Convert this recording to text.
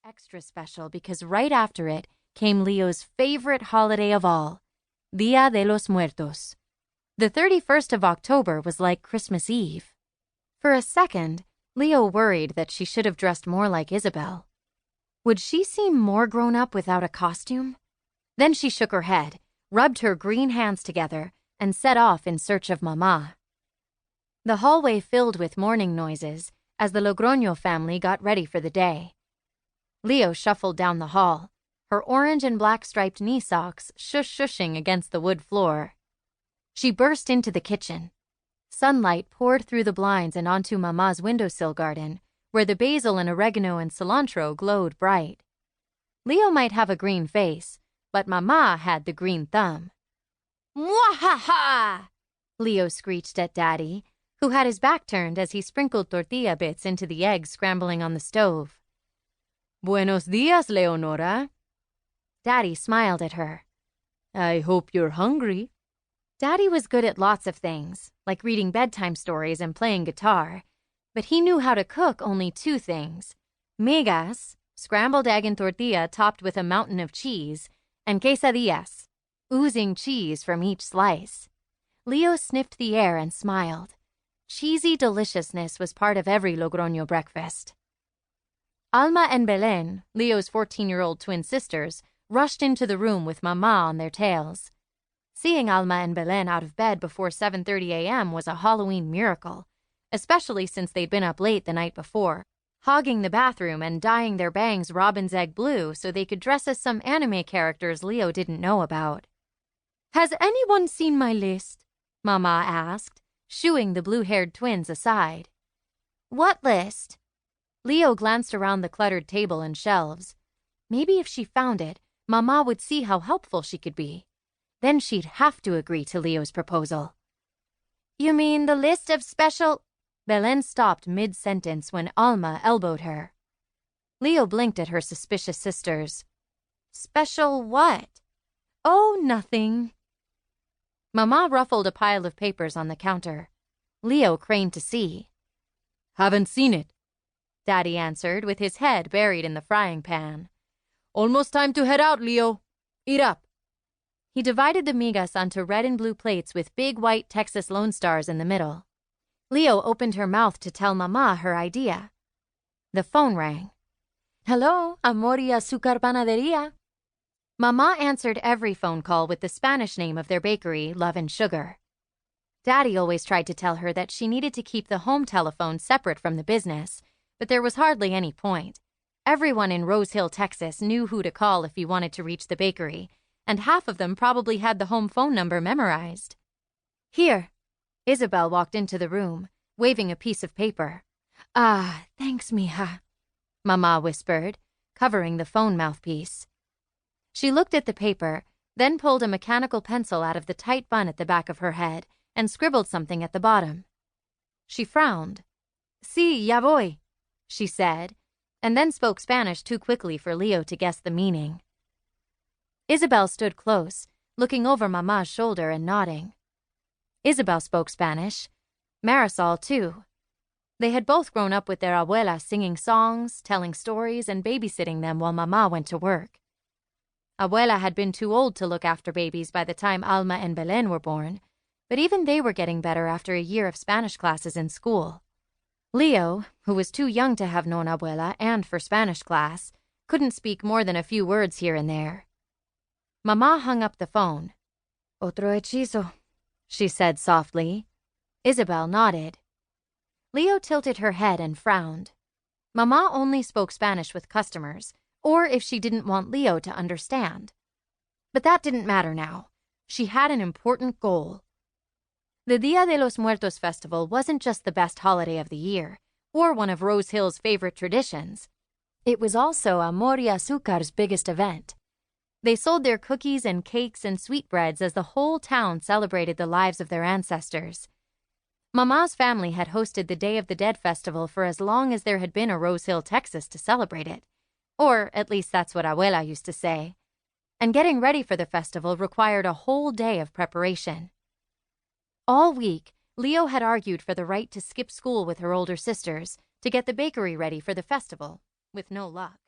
extra special because right after it came Leo's favorite holiday of all, Dia de los Muertos. The 31st of October was like Christmas Eve. For a second, Leo worried that she should have dressed more like Isabel. Would she seem more grown up without a costume? Then she shook her head, rubbed her green hands together, and set off in search of Mama. The hallway filled with mourning noises as the Logroño family got ready for the day. Leo shuffled down the hall, her orange and black striped knee socks shush-shushing against the wood floor. She burst into the kitchen. Sunlight poured through the blinds and onto Mama's windowsill garden, where the basil and oregano and cilantro glowed bright. Leo might have a green face, but Mama had the green thumb. "Mwahaha!" Leo screeched at Daddy, who had his back turned as he sprinkled tortilla bits into the eggs scrambling on the stove. "Buenos dias, Leonora." Daddy smiled at her. "I hope you're hungry." Daddy was good at lots of things, like reading bedtime stories and playing guitar, but he knew how to cook only two things: migas, scrambled egg and tortilla topped with a mountain of cheese, and quesadillas, oozing cheese from each slice. Leo sniffed the air and smiled. Cheesy deliciousness was part of every Logroño breakfast. Alma and Belén, Leo's 14-year-old twin sisters, rushed into the room with Mama on their tails. Seeing Alma and Belén out of bed before 7:30 a.m. was a Halloween miracle, especially since they'd been up late the night before, hogging the bathroom and dyeing their bangs robin's egg blue so they could dress as some anime characters Leo didn't know about. "Has anyone seen my list?" Mama asked, shooing the blue-haired twins aside. "What list?" Leo glanced around the cluttered table and shelves. Maybe if she found it, Mama would see how helpful she could be. Then she'd have to agree to Leo's proposal. "You mean the list of special—" Belén stopped mid-sentence when Alma elbowed her. Leo blinked at her suspicious sisters. "Special what?" "Oh, nothing." Mama ruffled a pile of papers on the counter. Leo craned to see. "Haven't seen it," Daddy answered with his head buried in the frying pan. "Almost time to head out, Leo. Eat up." He divided the migas onto red and blue plates with big white Texas Lone Stars in the middle. Leo opened her mouth to tell Mama her idea. The phone rang. "Hello, Amor y Azúcar Panadería." Mama answered every phone call with the Spanish name of their bakery, Love and Sugar. Daddy always tried to tell her that she needed to keep the home telephone separate from the business, but there was hardly any point. Everyone in Rose Hill, Texas knew who to call if you wanted to reach the bakery, and half of them probably had the home phone number memorized. "Here." Isabel walked into the room, waving a piece of paper. "Ah, thanks, mija," Mama whispered, covering the phone mouthpiece. She looked at the paper, then pulled a mechanical pencil out of the tight bun at the back of her head and scribbled something at the bottom. She frowned. "Sí, ya voy," she said, and then spoke Spanish too quickly for Leo to guess the meaning. Isabel stood close, looking over Mama's shoulder and nodding. Isabel spoke Spanish. Marisol, too. They had both grown up with their abuela singing songs, telling stories, and babysitting them while Mama went to work. Abuela had been too old to look after babies by the time Alma and Belén were born, but even they were getting better after a year of Spanish classes in school. Leo, who was too young to have known abuela and for Spanish class, couldn't speak more than a few words here and there. Mama hung up the phone. "Otro hechizo," she said softly. Isabel nodded. Leo tilted her head and frowned. Mama only spoke Spanish with customers, or if she didn't want Leo to understand. But that didn't matter now. She had an important goal. The Dia de los Muertos festival wasn't just the best holiday of the year, or one of Rose Hill's favorite traditions. It was also Amor y Azúcar's biggest event. They sold their cookies and cakes and sweetbreads as the whole town celebrated the lives of their ancestors. Mama's family had hosted the Day of the Dead festival for as long as there had been a Rose Hill, Texas to celebrate it. Or at least that's what abuela used to say. And getting ready for the festival required a whole day of preparation. All week, Leo had argued for the right to skip school with her older sisters to get the bakery ready for the festival, with no luck.